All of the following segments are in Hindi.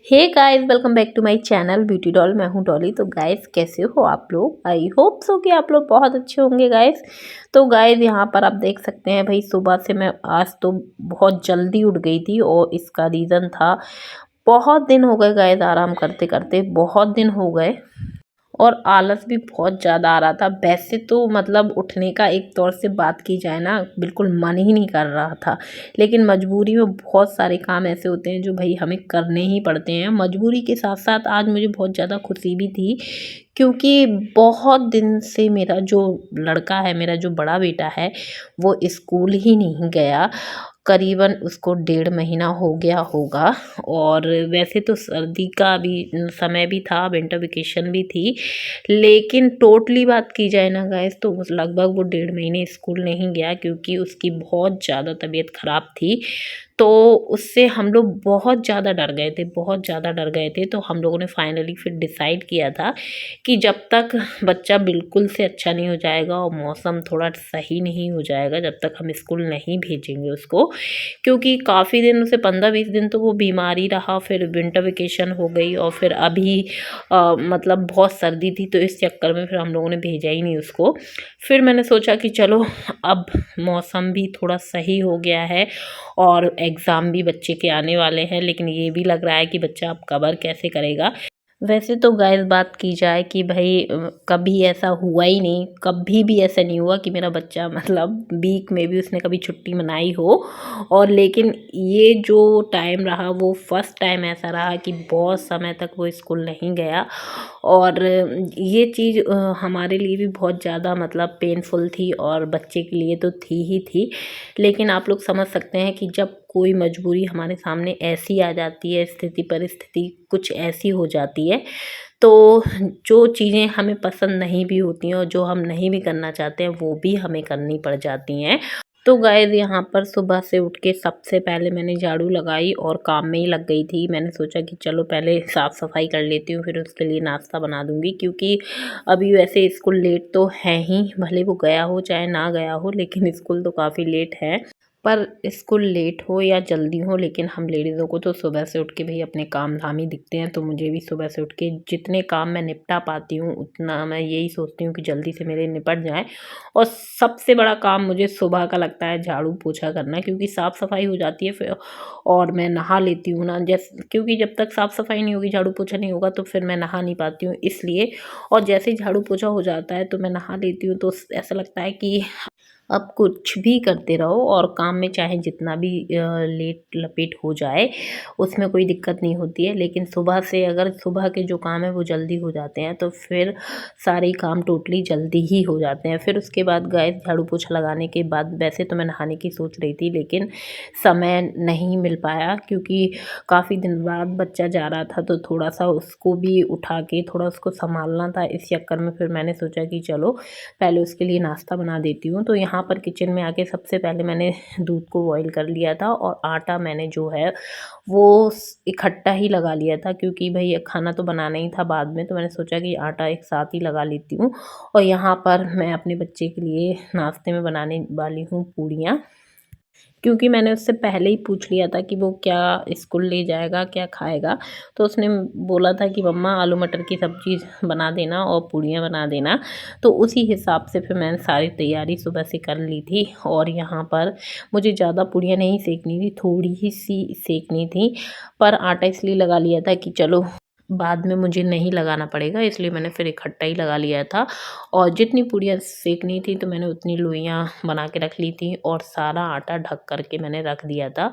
Hey guys, welcome back to my channel beauty doll. मैं हूं डॉली। तो गाइस, कैसे हो आप लोग? आई होप सो कि आप लोग बहुत अच्छे होंगे गाइस। तो गाइस, यहाँ पर आप देख सकते हैं भाई, सुबह से मैं आज तो बहुत जल्दी उठ गई थी और इसका रीज़न था, बहुत दिन हो गए गाइस आराम करते करते, बहुत दिन हो गए और आलस भी बहुत ज़्यादा आ रहा था। वैसे तो मतलब उठने का एक तौर से बात की जाए ना, बिल्कुल मन ही नहीं कर रहा था, लेकिन मजबूरी में बहुत सारे काम ऐसे होते हैं जो भाई हमें करने ही पड़ते हैं। मजबूरी के साथ साथ आज मुझे बहुत ज़्यादा खुशी भी थी, क्योंकि बहुत दिन से मेरा जो लड़का है, मेरा जो बड़ा बेटा है, वो स्कूल ही नहीं गया। करीबन उसको 1.5 महीना हो गया होगा। और वैसे तो सर्दी का भी समय भी था, विंटर वेकेशन भी थी, लेकिन टोटली बात की जाए ना गाइस, तो लगभग वो 1.5 महीने स्कूल नहीं गया, क्योंकि उसकी बहुत ज़्यादा तबीयत ख़राब थी। तो उससे हम लोग बहुत ज़्यादा डर गए थे, बहुत ज़्यादा डर गए थे। तो हम लोगों ने फाइनली फिर डिसाइड किया था कि जब तक बच्चा बिल्कुल से अच्छा नहीं हो जाएगा और मौसम थोड़ा सही नहीं हो जाएगा, जब तक हम स्कूल नहीं भेजेंगे उसको। क्योंकि काफ़ी दिन उसे 15-20 दिन तो वो बीमार ही रहा, फिर विंटर वेकेशन हो गई और फिर अभी मतलब बहुत सर्दी थी, तो इस चक्कर में फिर हम लोगों ने भेजा ही नहीं उसको। फिर मैंने सोचा कि चलो, अब मौसम भी थोड़ा सही हो गया है और एग्ज़ाम भी बच्चे के आने वाले हैं, लेकिन ये भी लग रहा है कि बच्चा अब कवर कैसे करेगा। वैसे तो गाइस, बात की जाए कि भाई कभी ऐसा हुआ ही नहीं, कभी भी ऐसा नहीं हुआ कि मेरा बच्चा मतलब वीक में भी उसने कभी छुट्टी मनाई हो। और लेकिन ये जो टाइम रहा, वो फर्स्ट टाइम ऐसा रहा कि बहुत समय तक वो स्कूल नहीं गया। और ये चीज़ हमारे लिए भी बहुत ज़्यादा मतलब पेनफुल थी, और बच्चे के लिए तो थी ही थी। लेकिन आप लोग समझ सकते हैं कि जब कोई मजबूरी हमारे सामने ऐसी आ जाती है, स्थिति परिस्थिति कुछ ऐसी हो जाती है, तो जो चीज़ें हमें पसंद नहीं भी होती हैं और जो हम नहीं भी करना चाहते हैं, वो भी हमें करनी पड़ जाती हैं। तो गाइस, यहाँ पर सुबह से उठ के सबसे पहले मैंने झाड़ू लगाई और काम में ही लग गई थी। मैंने सोचा कि चलो पहले साफ़ सफाई कर लेती हूँ, फिर उसके लिए नाश्ता बना दूँगी, क्योंकि अभी वैसे स्कूल लेट तो है ही, भले वो गया हो चाहे ना गया हो, लेकिन स्कूल तो काफ़ी लेट है। पर स्कूल लेट हो या जल्दी हो, लेकिन हम लेडीज़ों को तो सुबह से उठ के भाई अपने काम धाम ही दिखते हैं। तो मुझे भी सुबह से उठ के जितने काम मैं निपटा पाती हूँ, उतना मैं यही सोचती हूँ कि जल्दी से मेरे निपट जाएँ। और सबसे बड़ा काम मुझे सुबह का लगता है झाड़ू पोछा करना, क्योंकि साफ़ सफाई हो जाती है फिर, और मैं नहा लेती हूँ ना, जैसे क्योंकि जब तक साफ़ सफाई नहीं होगी, झाड़ू पोछा नहीं होगा, तो फिर मैं नहा नहीं पाती हूँ, इसलिए। और जैसे ही झाड़ू पोछा हो जाता है तो मैं नहा लेती हूँ, तो ऐसा लगता है कि अब कुछ भी करते रहो और काम में चाहे जितना भी लेट लपेट हो जाए, उसमें कोई दिक्कत नहीं होती है। लेकिन सुबह से अगर सुबह के जो काम है वो जल्दी हो जाते हैं, तो फिर सारे काम टोटली जल्दी ही हो जाते हैं। फिर उसके बाद गाइस, झाड़ू पोछा लगाने के बाद वैसे तो मैं नहाने की सोच रही थी, लेकिन समय नहीं मिल पाया, क्योंकि काफ़ी दिन बाद बच्चा जा रहा था, तो थोड़ा सा उसको भी उठा के थोड़ा उसको संभालना था। इस चक्कर में फिर मैंने सोचा कि चलो पहले उसके लिए नाश्ता बना देती हूँ। तो यहाँ पर किचन में आके सबसे पहले मैंने दूध को बॉईल कर लिया था, और आटा मैंने जो है वो इकट्ठा ही लगा लिया था, क्योंकि भाई खाना तो बनाना ही था बाद में, तो मैंने सोचा कि आटा एक साथ ही लगा लेती हूँ। और यहाँ पर मैं अपने बच्चे के लिए नाश्ते में बनाने वाली हूँ पूड़ियाँ, क्योंकि मैंने उससे पहले ही पूछ लिया था कि वो क्या स्कूल ले जाएगा, क्या खाएगा। तो उसने बोला था कि मम्मा आलू मटर की सब्ज़ी बना देना और पूड़ियाँ बना देना। तो उसी हिसाब से फिर मैंने सारी तैयारी सुबह से कर ली थी। और यहाँ पर मुझे ज़्यादा पूड़ियाँ नहीं सेकनी थी, थोड़ी ही सी सेकनी थी, पर आटा इसलिए लगा लिया था कि चलो बाद में मुझे नहीं लगाना पड़ेगा, इसलिए मैंने फिर इकट्ठा ही लगा लिया था। और जितनी पूड़ियाँ सेकनी थी तो मैंने उतनी लोइयाँ बना के रख ली थी, और सारा आटा ढक कर के मैंने रख दिया था।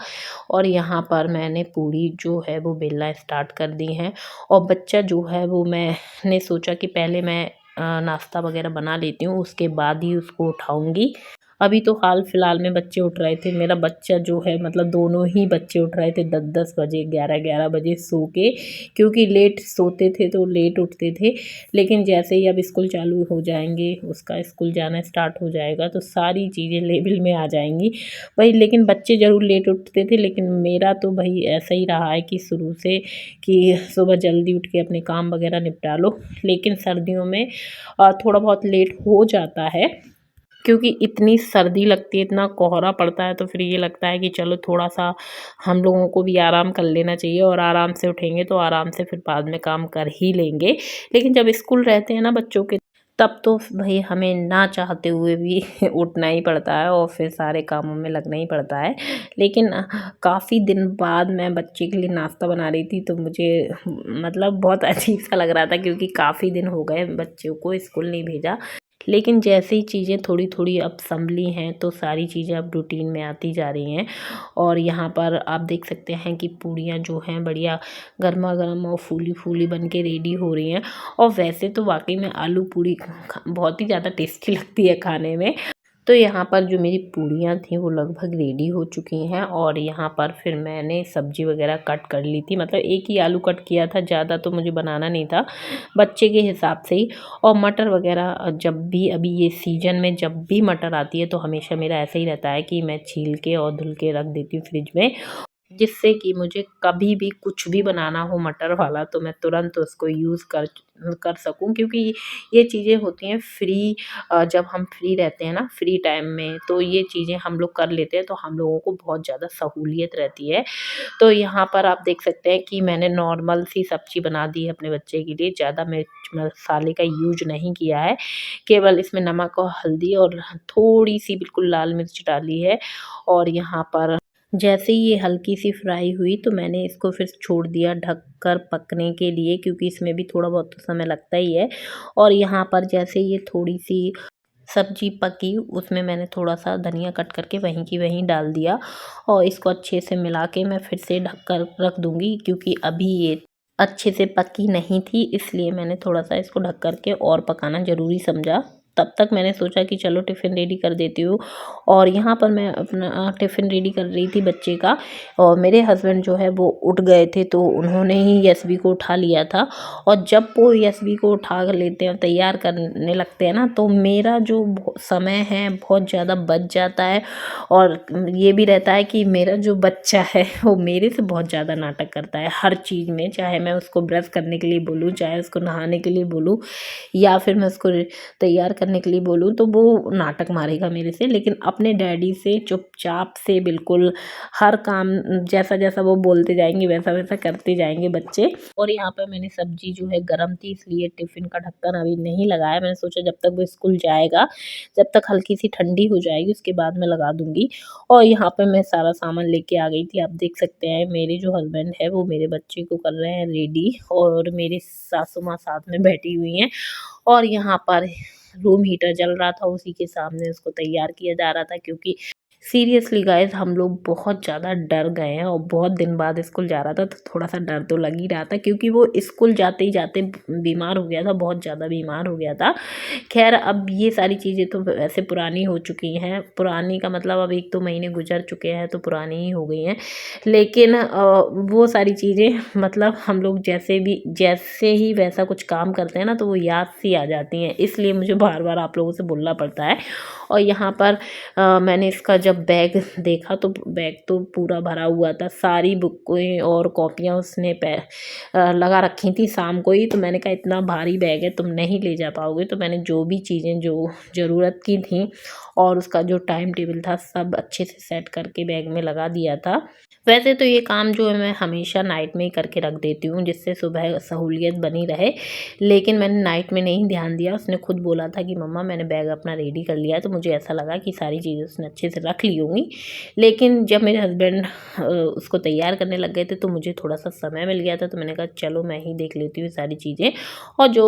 और यहाँ पर मैंने पूड़ी जो है वो बेलना स्टार्ट कर दी हैं। और बच्चा जो है वो मैंने सोचा कि पहले मैं नाश्ता वगैरह बना लेती हूँ, उसके बाद ही उसको उठाऊँगी। अभी तो हाल फिलहाल में बच्चे उठ रहे थे, मेरा बच्चा जो है मतलब दोनों ही बच्चे उठ रहे थे 10-10 बजे, 11-11 बजे सो के, क्योंकि लेट सोते थे तो लेट उठते थे। लेकिन जैसे ही अब स्कूल चालू हो जाएंगे, उसका स्कूल जाना स्टार्ट हो जाएगा, तो सारी चीज़ें लेवल में आ जाएंगी भाई। लेकिन बच्चे ज़रूर लेट उठते थे, लेकिन मेरा तो भाई ऐसा ही रहा है कि शुरू से कि सुबह जल्दी उठ के अपने काम वगैरह निपटा लो। लेकिन सर्दियों में थोड़ा बहुत लेट हो जाता है, क्योंकि इतनी सर्दी लगती है, इतना कोहरा पड़ता है, तो फिर ये लगता है कि चलो थोड़ा-सा हम लोगों को भी आराम कर लेना चाहिए, और आराम से उठेंगे तो आराम से फिर बाद में काम कर ही लेंगे। लेकिन जब स्कूल रहते हैं ना बच्चों के, तब तो भई हमें ना चाहते हुए भी उठना ही पड़ता है और फिर सारे कामों में लगना ही पड़ता है। लेकिन काफ़ी दिन बाद मैं बच्चे के लिए नाश्ता बना रही थी, तो मुझे मतलब बहुत अजीब-सा लग रहा था, क्योंकि काफ़ी दिन हो गए बच्चों को स्कूल नहीं भेजा। लेकिन जैसे ही चीज़ें थोड़ी-थोड़ी अब सँभली हैं, तो सारी चीज़ें अब रूटीन में आती जा रही हैं। और यहाँ पर आप देख सकते हैं कि पूड़ियाँ जो हैं बढ़िया गरमा-गरम और फूली-फूली बन के रेडी हो रही हैं। और वैसे तो वाक़ई में आलू पूड़ी बहुत ही ज़्यादा टेस्टी लगती है खाने में। तो यहाँ पर जो मेरी पूड़ियाँ थी वो लगभग रेडी हो चुकी हैं, और यहाँ पर फिर मैंने सब्ज़ी वग़ैरह कट कर ली थी। मतलब एक ही आलू कट किया था, ज़्यादा तो मुझे बनाना नहीं था, बच्चे के हिसाब से ही। और मटर वग़ैरह जब भी, अभी ये सीज़न में जब भी मटर आती है, तो हमेशा मेरा ऐसा ही रहता है कि मैं छील के और धुल के रख देती हूँ फ्रिज में, जिससे कि मुझे कभी भी कुछ भी बनाना हो मटर वाला, तो मैं तुरंत उसको यूज़ कर कर सकूँ। क्योंकि ये चीज़ें होती हैं फ्री, जब हम फ्री रहते हैं ना, फ्री टाइम में, तो ये चीज़ें हम लोग कर लेते हैं, तो हम लोगों को बहुत ज़्यादा सहूलियत रहती है। तो यहाँ पर आप देख सकते हैं कि मैंने नॉर्मल सी सब्ज़ी बना दी है अपने बच्चे के लिए, ज़्यादा मिर्च मसाले का यूज़ नहीं किया है। केवल इसमें नमक और हल्दी और थोड़ी-सी बिल्कुल लाल मिर्च डाली है। और यहाँ पर जैसे ही ये हल्की सी फ्राई हुई, तो मैंने इसको फिर छोड़ दिया ढक कर पकने के लिए, क्योंकि इसमें भी थोड़ा बहुत तो समय लगता ही है। और यहाँ पर जैसे ये थोड़ी सी सब्जी पकी, उसमें मैंने थोड़ा-सा धनिया कट करके वहीं की वहीं डाल दिया, और इसको अच्छे से मिला के मैं फिर से ढक कर रख दूँगी, क्योंकि अभी ये अच्छे से पकी नहीं थी, इसलिए मैंने थोड़ा-सा इसको ढक कर के और पकाना ज़रूरी समझा। तब तक मैंने सोचा कि चलो टिफ़िन रेडी कर देती हूँ। और यहाँ पर मैं अपना टिफ़िन रेडी कर रही थी बच्चे का, और मेरे हस्बैंड जो है वो उठ गए थे, तो उन्होंने ही यशवी को उठा लिया था। और जब वो यशवी को उठा लेते हैं, तैयार करने लगते हैं ना, तो मेरा जो समय है बहुत ज़्यादा बच जाता है। और ये भी रहता है कि मेरा जो बच्चा है वो मेरे से बहुत ज़्यादा नाटक करता है हर चीज़ में, चाहे मैं उसको ब्रश करने के लिए बोलूँ, चाहे उसको नहाने के लिए बोलूँ, या फिर मैं उसको तैयार करने के लिए बोलूँ, तो वो नाटक मारेगा मेरे से। लेकिन अपने डैडी से चुपचाप से बिल्कुल हर काम जैसा-जैसा वो बोलते जाएँगे, वैसा-वैसा करते जाएँगे बच्चे। और यहाँ पे मैंने सब्ज़ी जो है गरम थी, इसलिए टिफ़िन का ढक्कन अभी नहीं लगाया। मैंने सोचा जब तक वो स्कूल जाएगा, जब तक हल्की सी ठंडी हो जाएगी, उसके बाद मैं लगा दूँगी। और यहाँ पे मैं सारा सामान लेके आ गई थी। आप देख सकते हैं मेरे जो हस्बैंड है वो मेरे बच्चे को कर रहे हैं रेडी, और मेरी सासू माँ साथ में बैठी हुई हैं। और यहाँ पर रूम हीटर जल रहा था, उसी के सामने उसको तैयार किया जा रहा था, क्योंकि सीरियसली गाइस हम लोग बहुत ज़्यादा डर गए हैं, और बहुत दिन बाद स्कूल जा रहा था, तो थोड़ा-सा डर तो लग ही रहा था, क्योंकि वो स्कूल जाते ही जाते बीमार हो गया था, बहुत ज़्यादा बीमार हो गया था। ख़ैर अब ये सारी चीज़ें तो वैसे पुरानी हो चुकी हैं, पुरानी का मतलब अब 1-2 महीने गुज़र चुके हैं, तो पुरानी ही हो गई हैं। लेकिन वो सारी चीज़ें मतलब हम लोग जैसे ही वैसा कुछ काम करते हैं ना, तो वो याद सी आ जाती हैं, इसलिए मुझे बार-बार आप लोगों से बोलना पड़ता है। और यहाँ पर मैंने इसका जब बैग देखा, तो बैग तो पूरा भरा हुआ था, सारी बुकें और कॉपियाँ उसने लगा रखी थी शाम को ही। तो मैंने कहा इतना भारी बैग है, तुम नहीं ले जा पाओगे। तो मैंने जो भी चीज़ें जो ज़रूरत की थी और उसका जो टाइम टेबल था, सब अच्छे से सेट करके बैग में लगा दिया था। वैसे तो ये काम जो है मैं हमेशा नाइट में ही करके रख देती हूँ, जिससे सुबह सहूलियत बनी रहे। लेकिन मैंने नाइट में नहीं ध्यान दिया, उसने खुद बोला था कि मम्मा मैंने बैग अपना रेडी कर लिया है, तो मुझे ऐसा लगा कि सारी चीज़ें उसने अच्छे से रख ली होंगी। लेकिन जब मेरे हस्बैंड उसको तैयार करने लग गए थे, तो मुझे थोड़ा-सा समय मिल गया था, तो मैंने कहा चलो मैं ही देख लेती हूँ सारी चीज़ें। और जो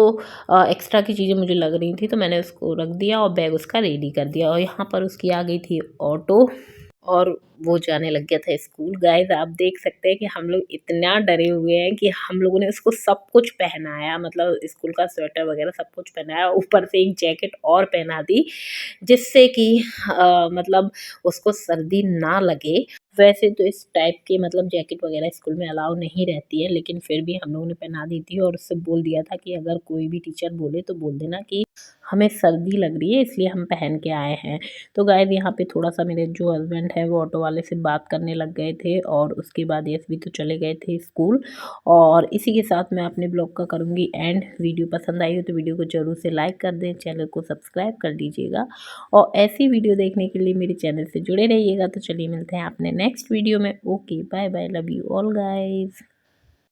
एक्स्ट्रा की चीज़ें मुझे लग रही थी, तो मैंने उसको रख दिया और बैग उसका रेडी कर दिया। और यहाँ पर उसकी आ गई थी ऑटो, और वो जाने लग गया था स्कूल। गाइस आप देख सकते हैं कि हम लोग इतना डरे हुए हैं कि हम लोगों ने उसको सब कुछ पहनाया, मतलब स्कूल का स्वेटर वगैरह सब कुछ पहनाया, ऊपर से एक जैकेट और पहना दी, जिससे कि मतलब उसको सर्दी ना लगे। वैसे तो इस टाइप के मतलब जैकेट वगैरह स्कूल में अलाउ नहीं रहती है, लेकिन फिर भी हम लोगों ने पहना दी थी और उससे बोल दिया था कि अगर कोई भी टीचर बोले तो बोल देना कि हमें सर्दी लग रही है इसलिए हम पहन के आए हैं। तो गाइस यहाँ पे थोड़ा-सा मेरे जो हस्बैंड है वो ऑटो वाले से बात करने लग गए थे और उसके बाद यशवी तो चले गए थे स्कूल। और इसी के साथ मैं अपने ब्लॉग का करूँगी एंड। वीडियो पसंद आई हो तो वीडियो को ज़रूर से लाइक कर दें, चैनल को सब्सक्राइब कर दीजिएगा और ऐसी वीडियो देखने के लिए मेरे चैनल से जुड़े रहिएगा। तो चलिए मिलते हैं अपने नेक्स्ट वीडियो में। Okay bye bye, love you all guys.